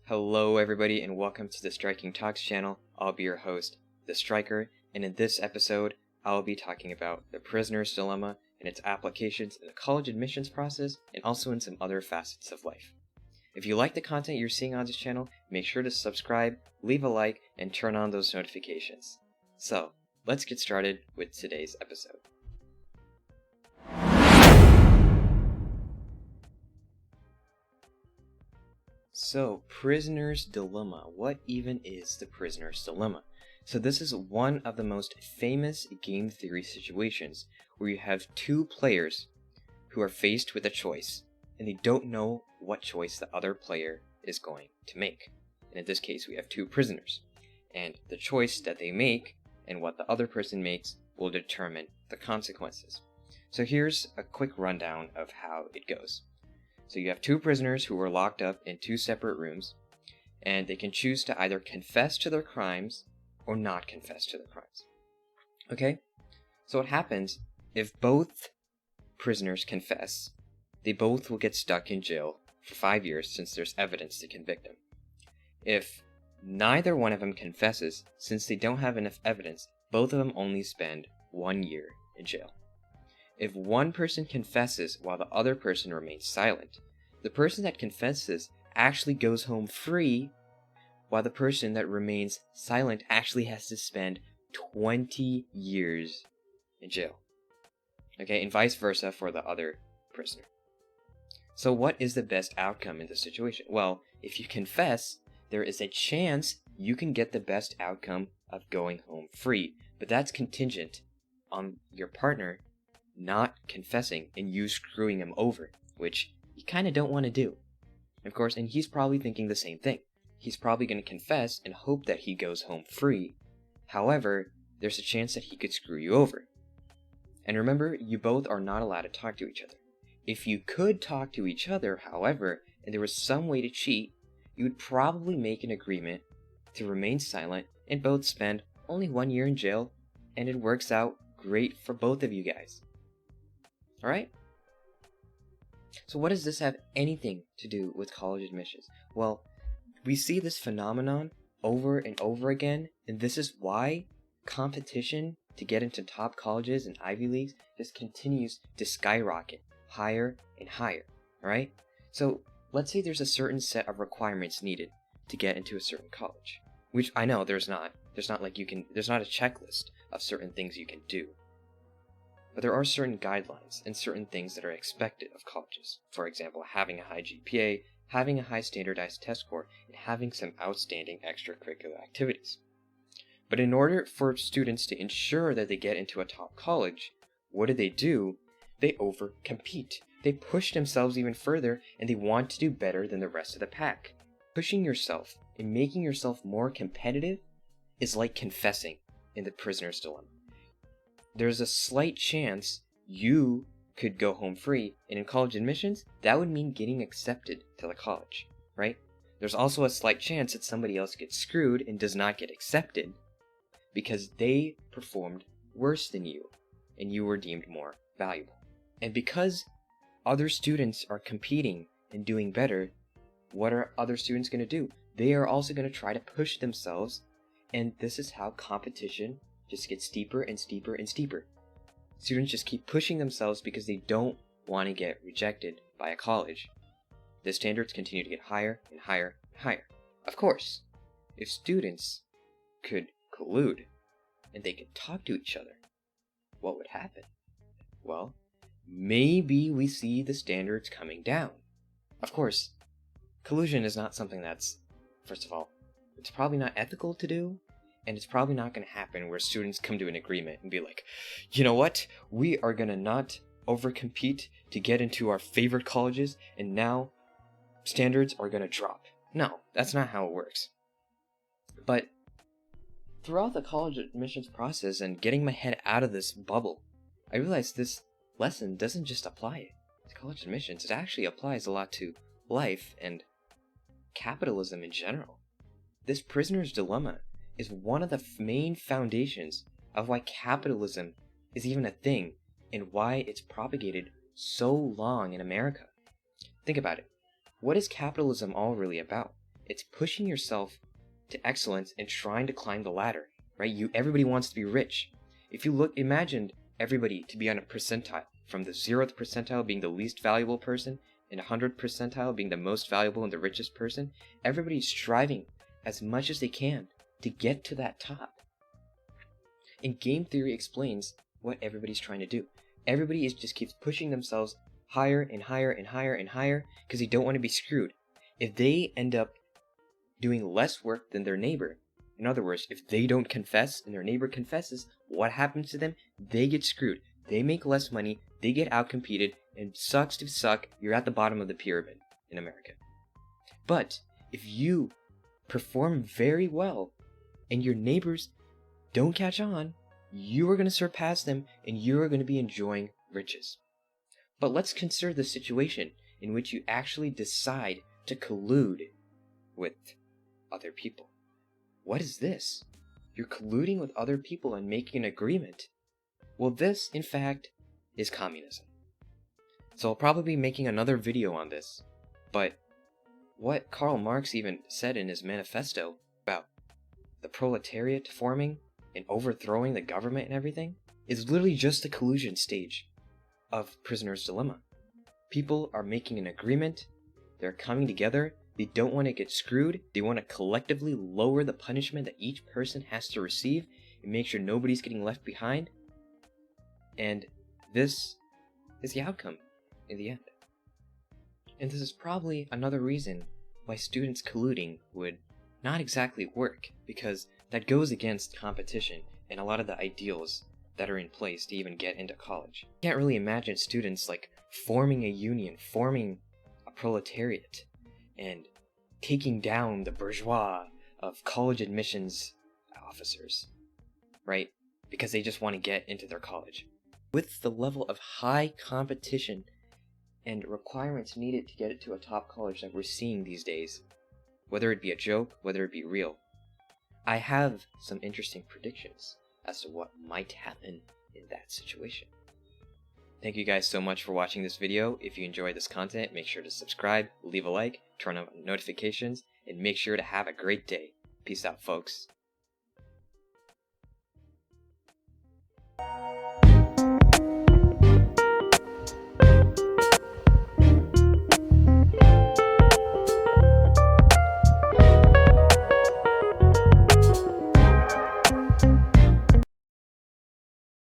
Hello everybody and welcome to the Striking Talks channel. I'll be your host, The Striker, and in this episode, I'll be talking about the prisoner's dilemma and its applications in the college admissions process and also in some other facets of life. If you like the content you're seeing on this channel, make sure to subscribe, leave a like, and turn on those notifications. So, let's get started with today's episode. So, prisoner's dilemma. What even is the prisoner's dilemma? So this is one of the most famous game theory situations where you have two players who are faced with a choice and they don't know what choice the other player is going to make. And in this case, we have two prisoners. And the choice that they make and what the other person makes will determine the consequences. So here's a quick rundown of how it goes. So you have two prisoners who were locked up in two separate rooms, and they can choose to either confess to their crimes or not confess to their crimes. Okay? So what happens if both prisoners confess, they both will get stuck in jail for 5 years since there's evidence to convict them. If neither one of them confesses, since they don't have enough evidence, both of them only spend 1 year in jail. If one person confesses while the other person remains silent, the person that confesses actually goes home free, while the person that remains silent actually has to spend 20 years in jail. Okay, and vice versa for the other prisoner. So what is the best outcome in this situation? Well, if you confess, there is a chance you can get the best outcome of going home free, but that's contingent on your partner not confessing and you screwing him over, which you kind of don't want to do. Of course, and he's probably thinking the same thing. He's probably going to confess and hope that he goes home free. However, there's a chance that he could screw you over. And remember, you both are not allowed to talk to each other. If you could talk to each other, however, and there was some way to cheat, you would probably make an agreement to remain silent and both spend only 1 year in jail, and it works out great for both of you guys. Alright? So what does this have anything to do with college admissions? Well, we see this phenomenon over and over again, and this is why competition to get into top colleges and Ivy Leagues just continues to skyrocket higher and higher. Alright? So let's say there's a certain set of requirements needed to get into a certain college. Which I know there's not. There's not a checklist of certain things you can do. But there are certain guidelines and certain things that are expected of colleges. For example, having a high GPA, having a high standardized test score, and having some outstanding extracurricular activities. But in order for students to ensure that they get into a top college, what do? They overcompete. They push themselves even further, and they want to do better than the rest of the pack. Pushing yourself and making yourself more competitive is like confessing in the prisoner's dilemma. There's a slight chance you could go home free, and in college admissions, that would mean getting accepted to the college, right? There's also a slight chance that somebody else gets screwed and does not get accepted because they performed worse than you, and you were deemed more valuable. And because other students are competing and doing better, what are other students going to do? They are also going to try to push themselves, and this is how competition just gets steeper and steeper and steeper. Students just keep pushing themselves because they don't want to get rejected by a college. The standards continue to get higher and higher and higher. Of course, if students could collude and they could talk to each other, what would happen? Well, maybe we see the standards coming down. Of course, collusion is not something that's, first of all, it's probably not ethical to do. And it's probably not going to happen where students come to an agreement and be like, you know what? We are going to not overcompete to get into our favorite colleges, and now standards are going to drop. No, that's not how it works. But throughout the college admissions process and getting my head out of this bubble, I realized this lesson doesn't just apply to college admissions. It actually applies a lot to life and capitalism in general. This prisoner's dilemma is one of the main foundations of why capitalism is even a thing and why it's propagated so long in America. Think about it. What is capitalism all really about? It's pushing yourself to excellence and trying to climb the ladder, right? Everybody wants to be rich. If you imagine everybody to be on a percentile, from the 0th percentile being the least valuable person, and 100th percentile being the most valuable and the richest person, everybody's striving as much as they can to get to that top. And game theory explains what everybody's trying to do. Everybody just keeps pushing themselves higher and higher and higher and higher because they don't want to be screwed. If they end up doing less work than their neighbor, in other words, if they don't confess and their neighbor confesses, what happens to them? They get screwed. They make less money, they get outcompeted, and sucks to suck, you're at the bottom of the pyramid in America. But if you perform very well and your neighbors don't catch on, you are going to surpass them and you are going to be enjoying riches. But let's consider the situation in which you actually decide to collude with other people. What is this? You're colluding with other people and making an agreement. Well, this, in fact, is communism. So I'll probably be making another video on this, but what Karl Marx even said in his manifesto about the proletariat forming and overthrowing the government and everything is literally just the collusion stage of Prisoner's Dilemma. People are making an agreement, they're coming together, they don't want to get screwed, they want to collectively lower the punishment that each person has to receive and make sure nobody's getting left behind. And this is the outcome in the end. And this is probably another reason why students colluding would not exactly work, because that goes against competition and a lot of the ideals that are in place to even get into college. You can't really imagine students like forming a union, forming a proletariat, and taking down the bourgeois of college admissions officers, right? Because they just want to get into their college. With the level of high competition and requirements needed to get it to a top college that we're seeing these days, whether it be a joke, whether it be real, I have some interesting predictions as to what might happen in that situation. Thank you guys so much for watching this video. If you enjoyed this content, make sure to subscribe, leave a like, turn on notifications, and make sure to have a great day. Peace out, folks.